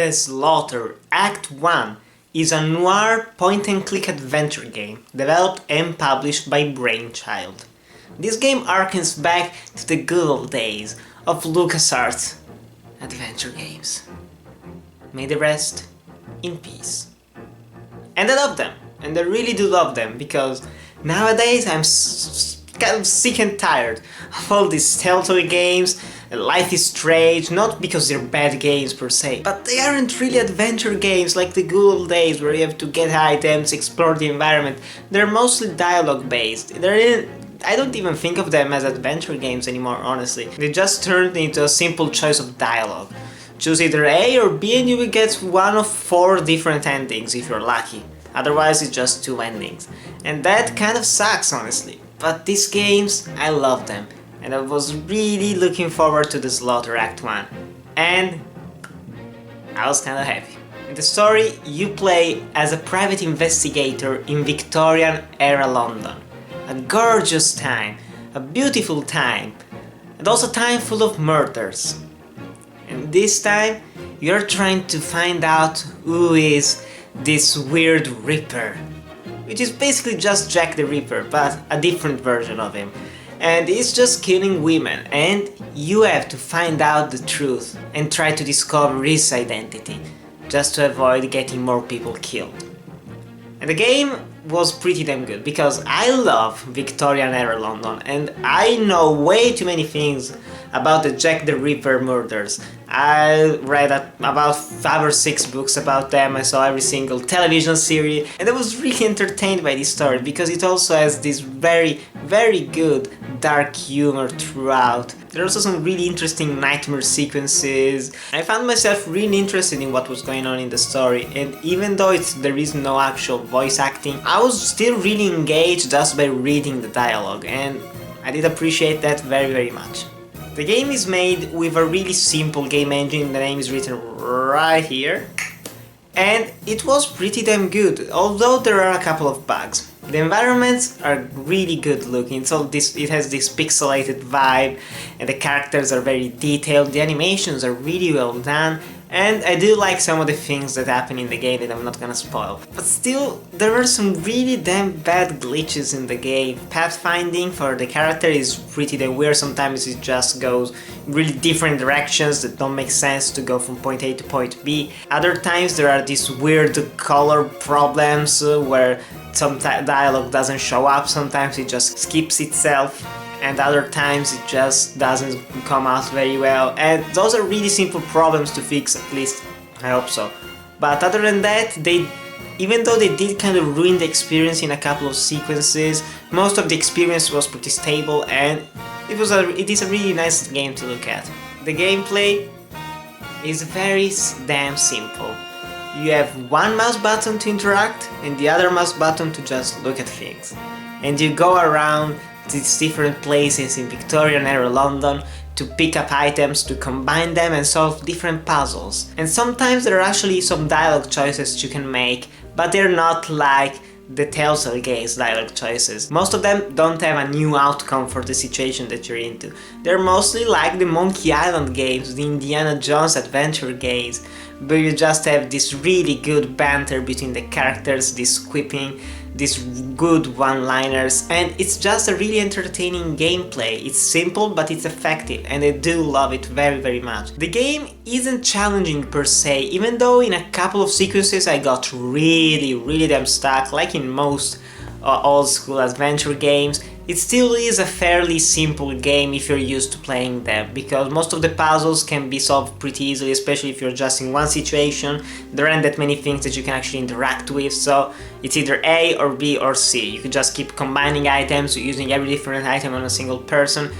The Slaughter Act 1 is a noir point-and-click adventure game developed and published by Brainchild. This game harkens back to the good old days of LucasArts adventure games. May they rest in peace. And I love them, and I really do love them, because nowadays I'm kind of sick and tired of all these Telltale games. Life is Strange, not because they're bad games per se, but they aren't really adventure games like the good old days where you have to get items, explore the environment. They're mostly dialogue based. I don't even think of them as adventure games anymore, honestly. They just turned into a simple choice of dialogue. Choose either A or B and you will get one of 4 different endings if you're lucky. Otherwise it's just 2 endings. And that kind of sucks, honestly. But these games, I love them. And I was really looking forward to the Slaughter Act 1. And I was kinda happy. In the story, you play as a private investigator in Victorian-era London. A gorgeous time, a beautiful time, and also a time full of murders. And this time, you're trying to find out who is this weird Ripper, which is basically just Jack the Ripper, but a different version of him. And he's just killing women, and you have to find out the truth and try to discover his identity, just to avoid getting more people killed. And the game was pretty damn good, because I love Victorian-era London, and I know way too many things about the Jack the Ripper murders. I read about 5 or 6 books about them, I saw every single television series, and I was really entertained by this story, because it also has this very good dark humor throughout. There are also some really interesting nightmare sequences. I found myself really interested in what was going on in the story, and even though there is no actual voice acting, I was still really engaged just by reading the dialogue, and I did appreciate that very much. The game is made with a really simple game engine, the name is written right here, and it was pretty damn good, although there are a couple of bugs. The environments are really good looking, so it has this pixelated vibe, and the characters are very detailed, the animations are really well done, and I do like some of the things that happen in the game that I'm not gonna spoil. But still, there are some really damn bad glitches in the game. Pathfinding for the character is pretty damn weird, sometimes it just goes really different directions that don't make sense to go from point A to point B. Other times there are these weird color problems where some dialogue doesn't show up, sometimes it just skips itself, and other times it just doesn't come out very well, and those are really simple problems to fix, at least I hope so. But other than that, even though they did kind of ruin the experience in a couple of sequences, most of the experience was pretty stable, and it is a really nice game to look at. The gameplay is very damn simple. You have one mouse button to interact and the other mouse button to just look at things. And you go around these different places in Victorian-era London to pick up items, to combine them and solve different puzzles. And sometimes there are actually some dialogue choices you can make, but they're not like the Telltale games dialogue choices. Most of them don't have a new outcome for the situation that you're into. They're mostly like the Monkey Island games, the Indiana Jones adventure games, where you just have this really good banter between the characters, this quipping, these good one-liners, and it's just a really entertaining gameplay. It's simple but it's effective, and I do love it very much. The game isn't challenging per se, even though in a couple of sequences I got really damn stuck, like in most old school adventure games. It still is a fairly simple game if you're used to playing them, because most of the puzzles can be solved pretty easily, especially if you're just in one situation. There aren't that many things that you can actually interact with, so it's either A or B or C. You can just keep combining items, using every different item on a single person,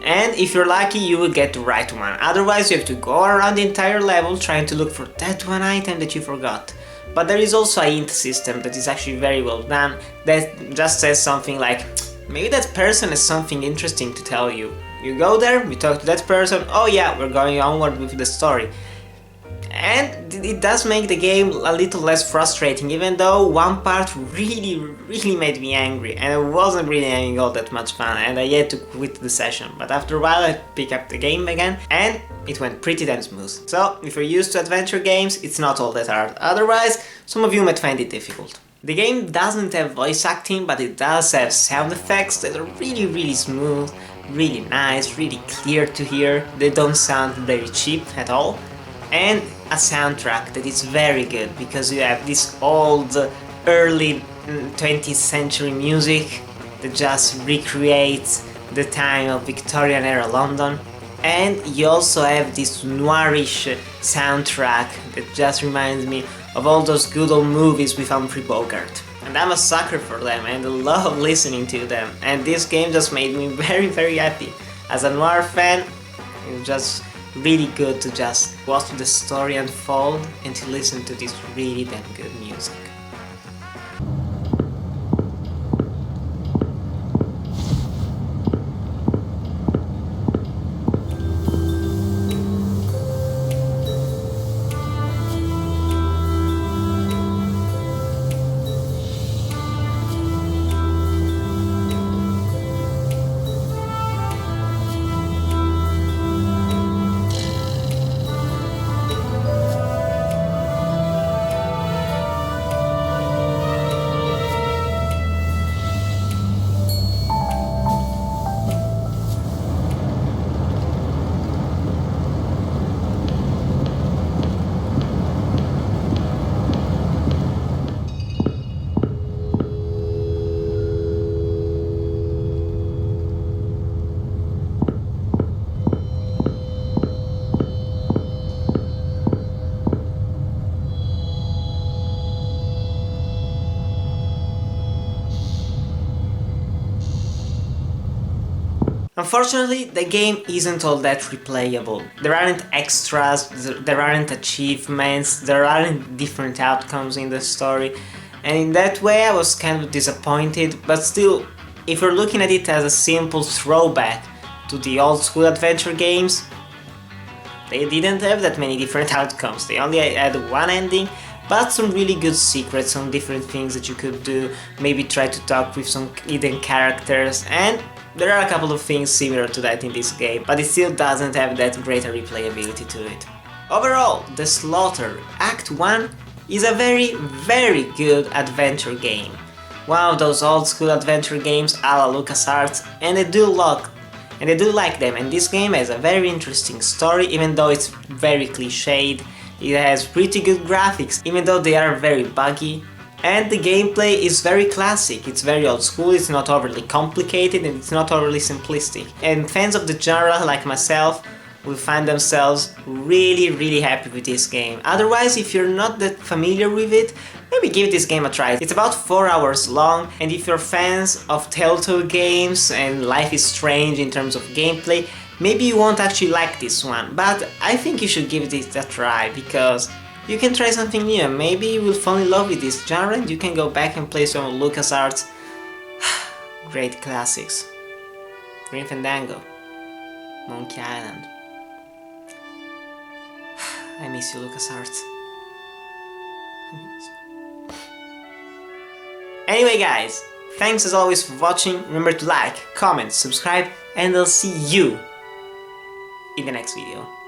and if you're lucky you will get the right one. Otherwise you have to go around the entire level trying to look for that one item that you forgot. But there is also a hint system that is actually very well done, that just says something like, maybe that person has something interesting to tell you. You go there, you talk to that person, oh yeah, we're going onward with the story. And it does make the game a little less frustrating, even though one part really made me angry, and I wasn't really having all that much fun, and I had to quit the session. But after a while I pick up the game again, and it went pretty damn smooth. So, if you're used to adventure games, it's not all that hard. Otherwise, some of you might find it difficult. The game doesn't have voice acting, but it does have sound effects that are really smooth, really nice, really clear to hear. They don't sound very cheap at all. And a soundtrack that is very good, because you have this old, early 20th century music that just recreates the time of Victorian era London. And you also have this noirish soundtrack that just reminds me of all those good old movies with Humphrey Bogart. And I'm a sucker for them and I love listening to them, and this game just made me very happy. As a Noir fan, it's just really good to just watch the story unfold and to listen to this really damn good music. Unfortunately, the game isn't all that replayable. There aren't extras, there aren't achievements, there aren't different outcomes in the story, and in that way I was kind of disappointed, but still, if you're looking at it as a simple throwback to the old school adventure games, they didn't have that many different outcomes. They only had one ending, but some really good secrets, some different things that you could do, maybe try to talk with some hidden characters, and there are a couple of things similar to that in this game, but it still doesn't have that greater replayability to it. Overall, The Slaughter Act 1 is a very good adventure game. One of those old school adventure games a la LucasArts, and I do like them, and this game has a very interesting story, even though it's very cliched. It has pretty good graphics, even though they are very buggy. And the gameplay is very classic, it's very old school, it's not overly complicated and it's not overly simplistic. And fans of the genre like myself will find themselves really happy with this game. Otherwise, if you're not that familiar with it, maybe give this game a try. It's about 4 hours long, and if you're fans of Telltale games and Life is Strange in terms of gameplay, maybe you won't actually like this one, but I think you should give it a try, because you can try something new and maybe you will fall in love with this genre and you can go back and play some of LucasArts' great classics. Grim Fandango, Monkey Island. I miss you, LucasArts. Anyway guys, thanks as always for watching. Remember to like, comment, subscribe, and I'll see you in the next video.